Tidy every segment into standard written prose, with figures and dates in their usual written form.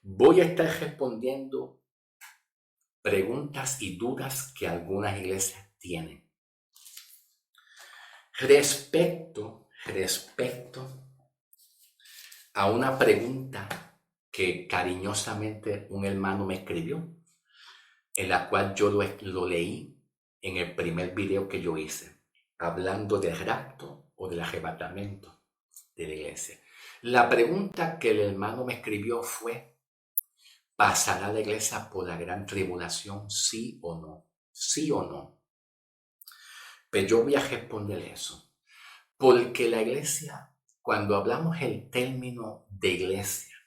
Voy a estar respondiendo preguntas y dudas que algunas iglesias tienen. Respecto a una pregunta que cariñosamente un hermano me escribió, en la cual yo lo leí en el primer video que yo hice, hablando del rapto o del arrebatamiento de la iglesia. La pregunta que el hermano me escribió fue: ¿pasará la iglesia por la gran tribulación, sí o no? ¿Sí o no? Pero yo voy a responder eso. Porque la iglesia, cuando hablamos el término de iglesia,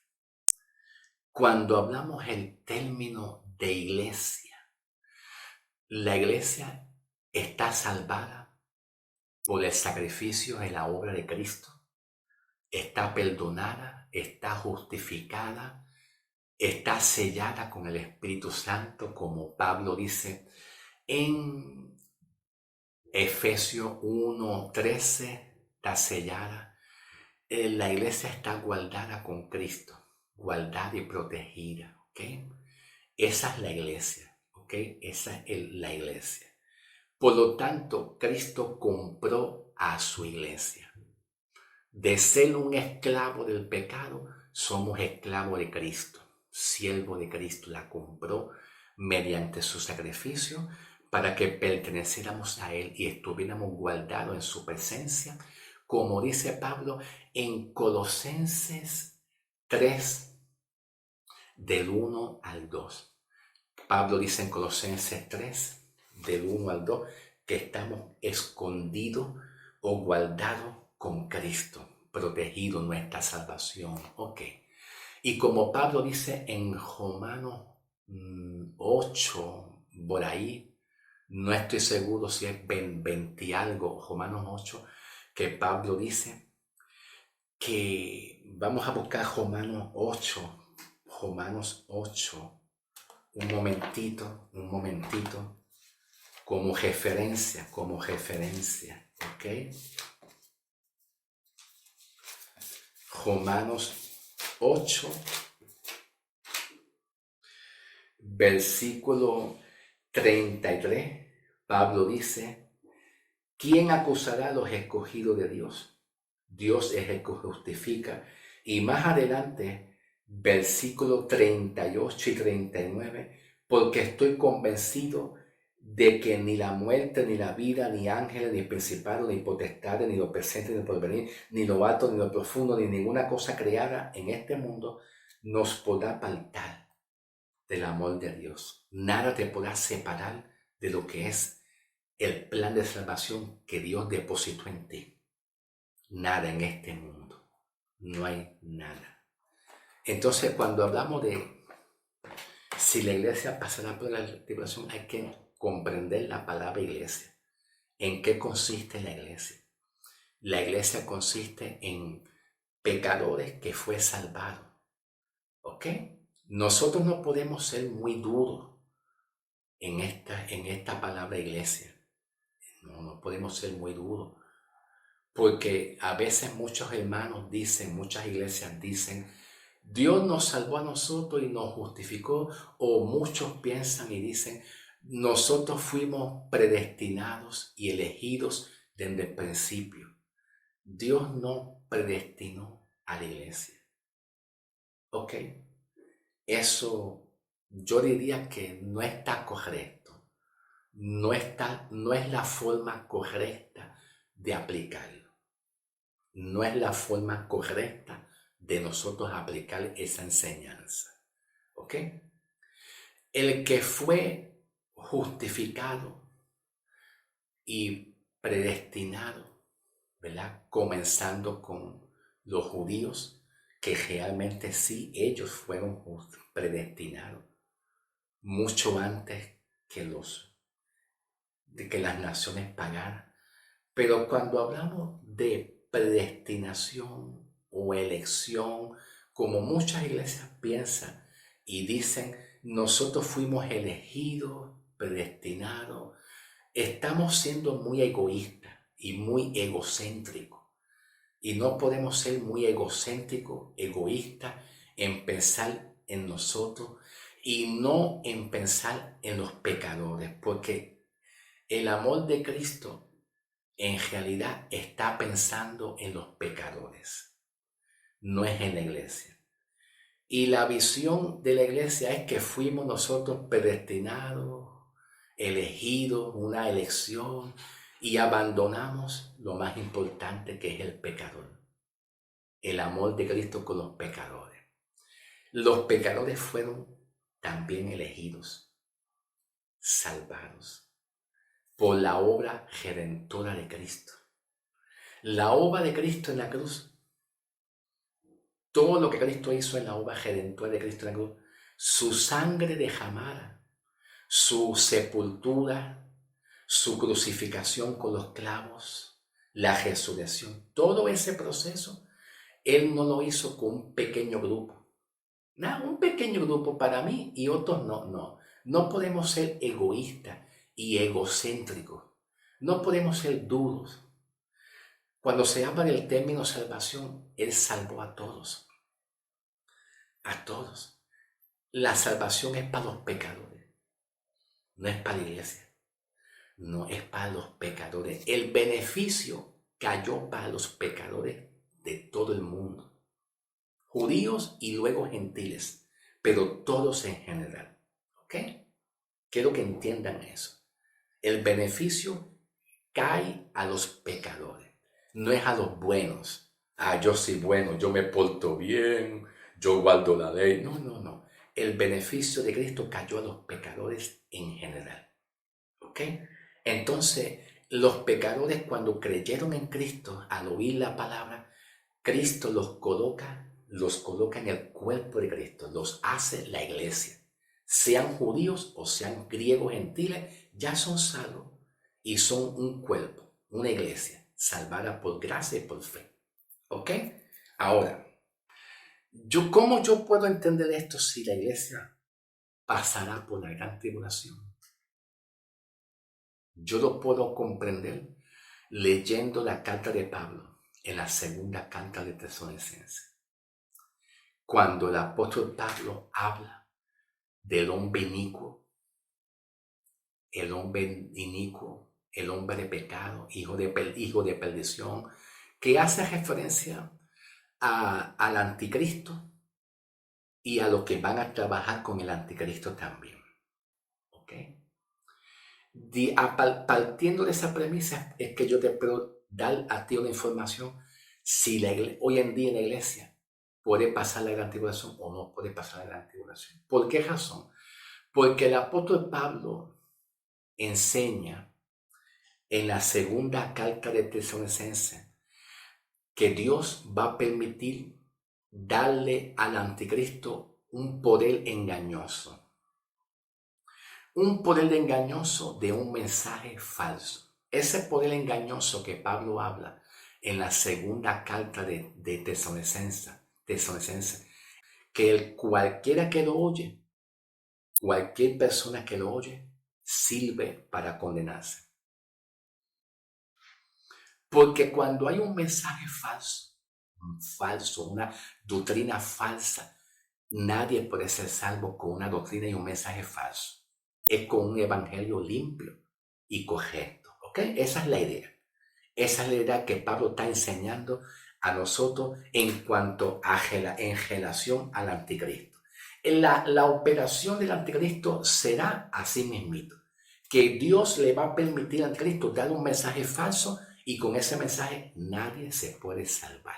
la iglesia está salvada por el sacrificio de la obra de Cristo, está perdonada, está justificada, está sellada con el Espíritu Santo, como Pablo dice en Efesios 1:13, está sellada. La iglesia está guardada con Cristo, guardada y protegida, ¿ok? Esa es la iglesia, ¿ok? Esa es la iglesia. Por lo tanto, Cristo compró a su iglesia. De ser un esclavo del pecado, somos esclavos de Cristo, siervo de Cristo. La compró mediante su sacrificio para que perteneciéramos a Él y estuviéramos guardados en su presencia, como dice Pablo en Colosenses 3, del 1 al 2. Pablo dice en Colosenses 3, del 1 al 2, que estamos escondidos o guardados con Cristo, protegido nuestra salvación. Ok. Y como Pablo dice en Romanos 8, por ahí, no estoy seguro si es 20 y algo, Romanos 8, que Pablo dice que vamos a buscar Romanos 8, un momentito, como referencia, ¿ok? Romanos 8, versículo 33, Pablo dice: ¿quién acusará a los escogidos de Dios? Dios es el que justifica. Y más adelante, versículo 38 y 39, porque estoy convencido de que ni la muerte, ni la vida, ni ángeles, ni principados, ni potestades, ni lo presente, ni lo porvenir, ni lo alto, ni lo profundo, ni ninguna cosa creada en este mundo nos podrá apartar del amor de Dios. Nada te podrá separar de lo que es el plan de salvación que Dios depositó en ti. Nada en este mundo. No hay nada. Entonces, cuando hablamos de si la iglesia pasará por la tribulación, hay que comprender la palabra iglesia. ¿En qué consiste la iglesia? La iglesia consiste en pecadores que fue salvado. ¿Ok? Nosotros no podemos ser muy duros en esta palabra iglesia. No podemos ser muy duros. Porque a veces muchos hermanos dicen, muchas iglesias dicen, Dios nos salvó a nosotros y nos justificó, o muchos piensan y dicen, nosotros fuimos predestinados y elegidos desde el principio. Dios no predestinó a la iglesia. ¿Ok? Eso yo diría que no está correcto. No es la forma correcta de aplicarlo. No es la forma correcta de nosotros aplicar esa enseñanza. ¿Ok? El que fue justificado y predestinado, ¿verdad? Comenzando con los judíos, que realmente sí, ellos fueron predestinados mucho antes de que las naciones paganas. Pero cuando hablamos de predestinación o elección, como muchas iglesias piensan y dicen, nosotros fuimos elegidos, predestinados, estamos siendo muy egoístas y muy egocéntricos. Y no podemos ser muy egocéntricos, egoístas, en pensar en nosotros y no en pensar en los pecadores, porque el amor de Cristo en realidad está pensando en los pecadores, no es en la iglesia. Y la visión de la iglesia es que fuimos nosotros predestinados, elegidos, una elección, y abandonamos lo más importante que es el pecador, el amor de Cristo con los pecadores. Los pecadores fueron también elegidos, salvados por la obra redentora de Cristo. La obra de Cristo en la cruz, todo lo que Cristo hizo en la obra redentora de Cristo en la cruz, su sangre derramada, su sepultura, su crucificación con los clavos, la resurrección, todo ese proceso, Él no lo hizo con un pequeño grupo. Nada, un pequeño grupo para mí y otros no. No podemos ser egoístas y egocéntricos. No podemos ser duros. Cuando se habla del término salvación, Él salvó a todos. A todos. La salvación es para los pecadores. No es para la iglesia. No es para los pecadores. El beneficio cayó para los pecadores de todo el mundo. Judíos y luego gentiles, pero todos en general. ¿Ok? Quiero que entiendan eso. El beneficio cae a los pecadores, no es a los buenos. Yo soy bueno, yo me porto bien, yo guardo la ley. No. El beneficio de Cristo cayó a los pecadores en general. ¿Ok? Entonces, los pecadores cuando creyeron en Cristo, al oír la palabra, Cristo los coloca en el cuerpo de Cristo, los hace la iglesia. Sean judíos o sean griegos gentiles, ya son salvos y son un cuerpo, una iglesia, salvada por gracia y por fe. ¿Ok? Ahora, ¿cómo yo puedo entender esto si la iglesia pasará por la gran tribulación? Yo lo puedo comprender leyendo la carta de Pablo en la segunda carta de Tesalonicenses. Cuando el apóstol Pablo habla del hombre inicuo, el hombre de pecado, hijo de perdición, que hace referencia al anticristo y a los que van a trabajar con el anticristo también. ¿Ok? Partiendo de esa premisa es que yo te puedo dar a ti una información si hoy en día en la iglesia puede pasar la gran tribulación o no puede pasar la gran tribulación. ¿Por qué razón? Porque el apóstol Pablo enseña en la segunda carta de Tesalonicenses que Dios va a permitir darle al anticristo un poder engañoso. Un poder engañoso de un mensaje falso. Ese poder engañoso que Pablo habla en la segunda carta de Tesalonicenses, que cualquiera que lo oye, cualquier persona que lo oye, sirve para condenarse. Porque cuando hay un mensaje falso, una doctrina falsa, nadie puede ser salvo con una doctrina y un mensaje falso. Es con un evangelio limpio y correcto. ¿Ok? Esa es la idea. Esa es la idea que Pablo está enseñando a nosotros en cuanto en relación al anticristo. La operación del anticristo será así mismito, que Dios le va a permitir al anticristo dar un mensaje falso y con ese mensaje nadie se puede salvar.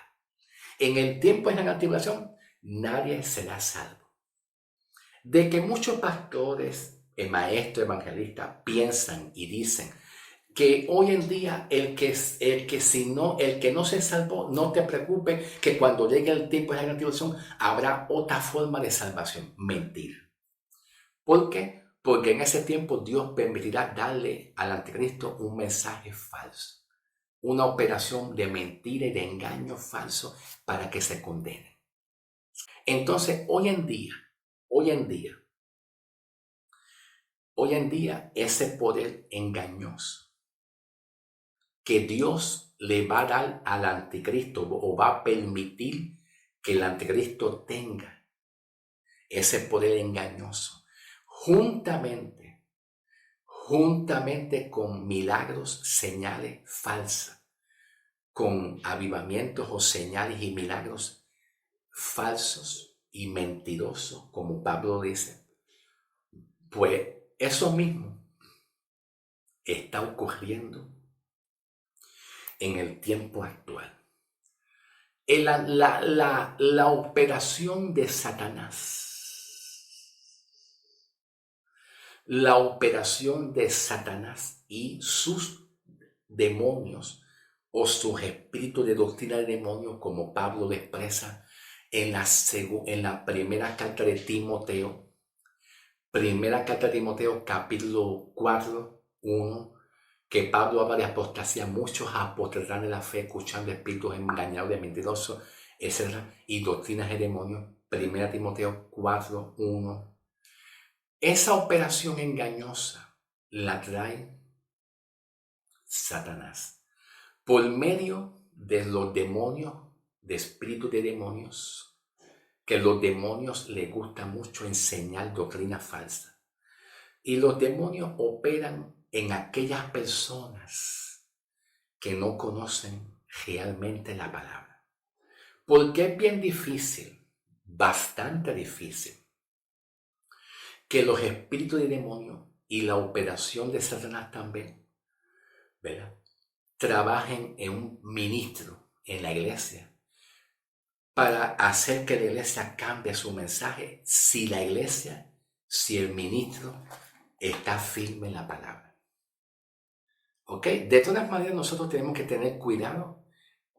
En el tiempo de la tribulación, nadie será salvo. De que muchos pastores, maestros, evangelistas piensan y dicen que hoy en día el que no se salvó, no te preocupes, que cuando llegue el tiempo de la gran tribulación habrá otra forma de salvación. Mentira. ¿Por qué? Porque en ese tiempo Dios permitirá darle al anticristo un mensaje falso, una operación de mentira y de engaño falso para que se condene. Entonces, hoy en día, ese poder engañoso que Dios le va a dar al anticristo o va a permitir que el anticristo tenga, ese poder engañoso, juntamente con milagros, señales falsas, con avivamientos o señales y milagros falsos y mentirosos, como Pablo dice, pues eso mismo está ocurriendo en el tiempo actual. La operación de Satanás, y sus demonios o sus espíritus de doctrina de demonios, como Pablo lo expresa en la primera carta de Timoteo, capítulo 4, 1, que Pablo habla de apostasía. Muchos apostarán de la fe escuchando espíritus engañados de mentirosos, etc. y doctrinas de demonios. 1 Timoteo 4, 1. Esa operación engañosa la trae Satanás por medio de los demonios, de espíritus de demonios, que los demonios les gusta mucho enseñar doctrina falsa. Y los demonios operan en aquellas personas que no conocen realmente la palabra. Porque es bien difícil, bastante difícil, que los espíritus de demonios y la operación de Satanás también, ¿verdad?, trabajen en un ministro en la iglesia para hacer que la iglesia cambie su mensaje si el ministro está firme en la palabra. ¿Ok? De todas maneras, nosotros tenemos que tener cuidado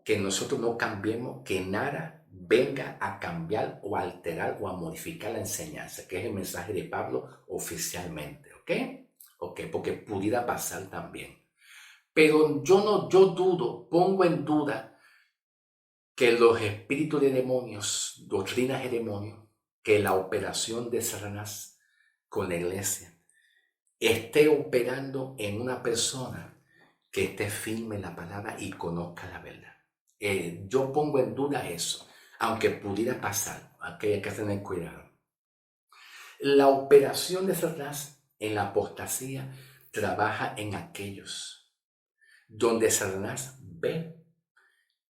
que nosotros no cambiemos, que nada venga a cambiar o a alterar o a modificar la enseñanza, que es el mensaje de Pablo oficialmente. ¿Ok? Ok, porque pudiera pasar también. Pero yo pongo en duda que los espíritus de demonios, doctrinas de demonios, que la operación de Satanás con la iglesia esté operando en una persona que esté firme en la palabra y conozca la verdad. Yo pongo en duda eso, aunque pudiera pasar, aquí hay que tener cuidado. La operación de Satanás en la apostasía trabaja en aquellos donde Satanás ve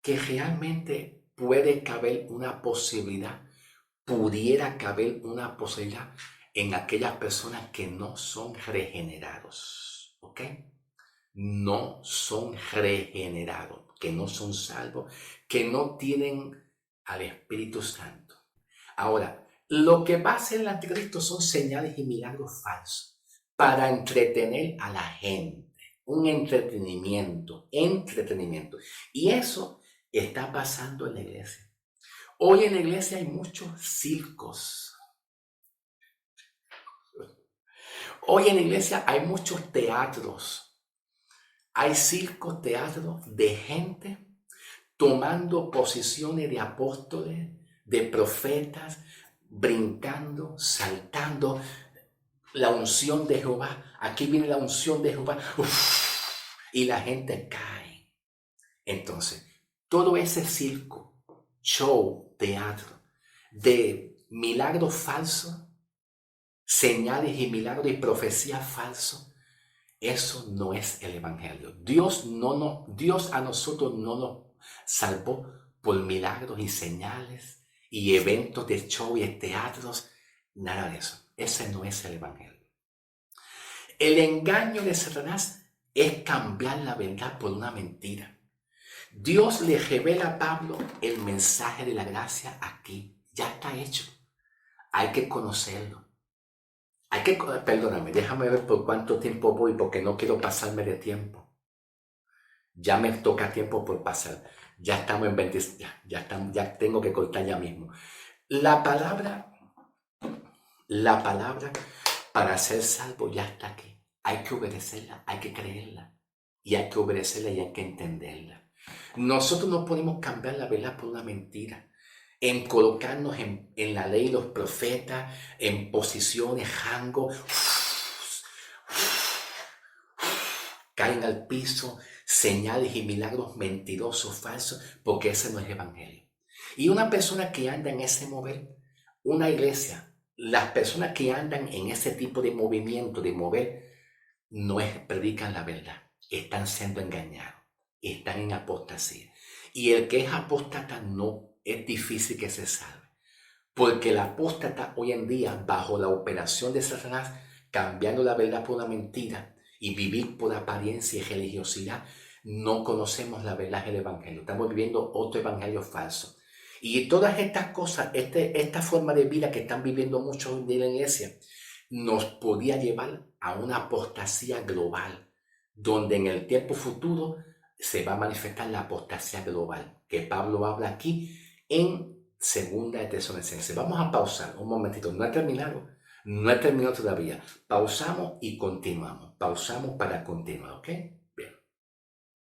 que realmente pudiera caber una posibilidad en aquellas personas que no son regenerados, ¿ok? No son regenerados, que no son salvos, que no tienen al Espíritu Santo. Ahora, lo que va a hacer el anticristo son señales y milagros falsos para entretener a la gente, un entretenimiento. Y eso está pasando en la iglesia. Hoy en la iglesia hay muchos circos. Hoy en la iglesia hay muchos teatros. Hay circos, teatros de gente tomando posiciones de apóstoles, de profetas, brincando, saltando. La unción de Jehová. Aquí viene la unción de Jehová. Uf, y la gente cae. Entonces, todo ese circo, show, teatro, de milagros falsos, señales y milagros y profecías falsos, eso no es el evangelio. Dios a nosotros no nos salvó por milagros y señales y eventos de show y teatros, nada de eso. Ese no es el evangelio. El engaño de Satanás es cambiar la verdad por una mentira. Dios le revela a Pablo el mensaje de la gracia aquí. Ya está hecho. Hay que conocerlo. Perdóname, déjame ver por cuánto tiempo voy, porque no quiero pasarme de tiempo. Ya me toca tiempo por pasar. Ya estamos en 20, ya tengo que cortar ya mismo. La palabra para ser salvo ya está aquí. Hay que obedecerla, hay que creerla. Y hay que obedecerla y hay que entenderla. Nosotros no podemos cambiar la verdad por una mentira. En colocarnos en la ley, los profetas, en posiciones, rango, caen al piso, señales y milagros mentirosos, falsos, porque ese no es el evangelio. Y una persona que anda en ese mover, una iglesia las personas que andan en ese tipo de movimiento, de mover, no predican la verdad, están siendo engañados, están en apostasía. Y el que es apóstata no es difícil que se salve, porque el apóstata hoy en día, bajo la operación de Satanás, cambiando la verdad por una mentira y vivir por apariencia y religiosidad, no conocemos la verdad del evangelio, estamos viviendo otro evangelio falso. Y todas estas cosas, esta forma de vida que están viviendo muchos de la iglesia, nos podía llevar a una apostasía global, donde en el tiempo futuro se va a manifestar la apostasía global, que Pablo habla aquí en Segunda de Tesalonicenses. Vamos a pausar un momentito, no he terminado todavía. Pausamos y continuamos, pausamos para continuar, ¿ok?